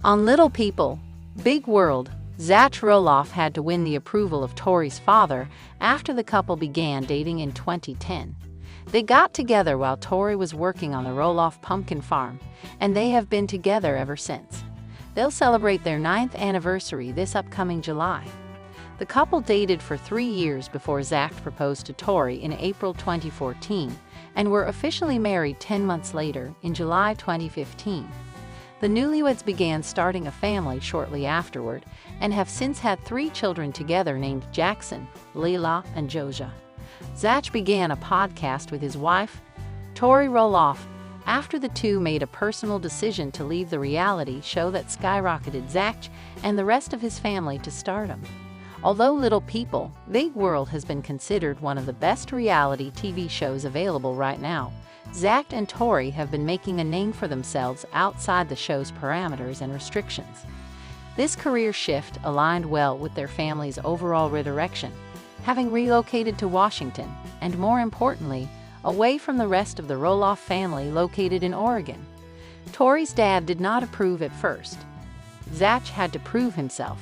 On Little People, Big World, Zach Roloff had to win the approval of Tori's father after the couple began dating in 2010. They got together while Tori was working on the Roloff pumpkin farm, and they have been together ever since. They'll celebrate their 9th anniversary this upcoming July. The couple dated for 3 years before Zach proposed to Tori in April 2014 and were officially married 10 months later in July 2015. The newlyweds began starting a family shortly afterward and have since had 3 children together named Jackson, Layla, and Joja. Zach began a podcast with his wife, Tori Roloff, after the two made a personal decision to leave the reality show that skyrocketed Zach and the rest of his family to stardom. Although Little People, Big World has been considered one of the best reality TV shows available right now, Zach and Tori have been making a name for themselves outside the show's parameters and restrictions. This career shift aligned well with their family's overall redirection, having relocated to Washington, and more importantly, away from the rest of the Roloff family located in Oregon. Tori's dad did not approve at first. Zach had to prove himself.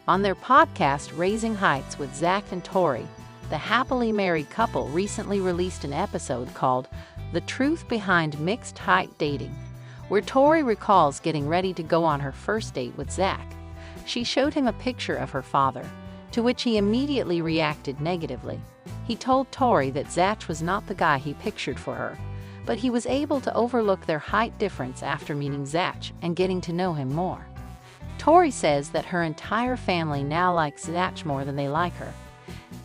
On their podcast Raising Heights with Zach and Tori, the happily married couple recently released an episode called The Truth Behind Mixed Height Dating, where Tori recalls getting ready to go on her first date with Zach. She showed him a picture of her father, to which he immediately reacted negatively. He told Tori that Zach was not the guy he pictured for her, but he was able to overlook their height difference after meeting Zach and getting to know him more. Tori says that her entire family now likes Zach more than they like her.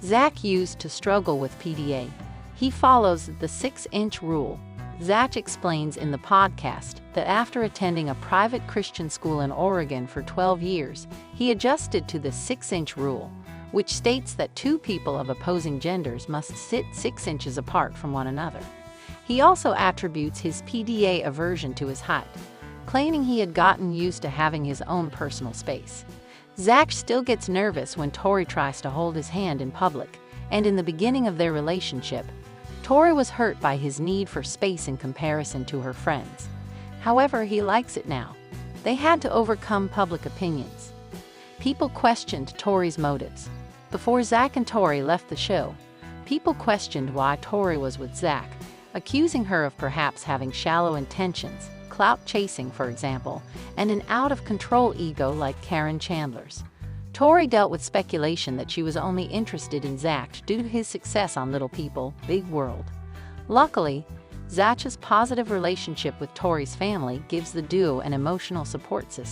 Zach used to struggle with PDA. He follows the 6-inch rule. Zach explains in the podcast that after attending a private Christian school in Oregon for 12 years, he adjusted to the 6-inch rule, which states that 2 people of opposing genders must sit 6 inches apart from one another. He also attributes his PDA aversion to his height, claiming he had gotten used to having his own personal space. Zach still gets nervous when Tori tries to hold his hand in public, and in the beginning of their relationship, Tori was hurt by his need for space in comparison to her friends. However, he likes it now. They had to overcome public opinions. People questioned Tori's motives. Before Zach and Tori left the show, people questioned why Tori was with Zach, accusing her of perhaps having shallow intentions, clout chasing, for example, and an out-of-control ego like Karen Chandler's. Tori dealt with speculation that she was only interested in Zach due to his success on Little People, Big World. Luckily, Zach's positive relationship with Tori's family gives the duo an emotional support system.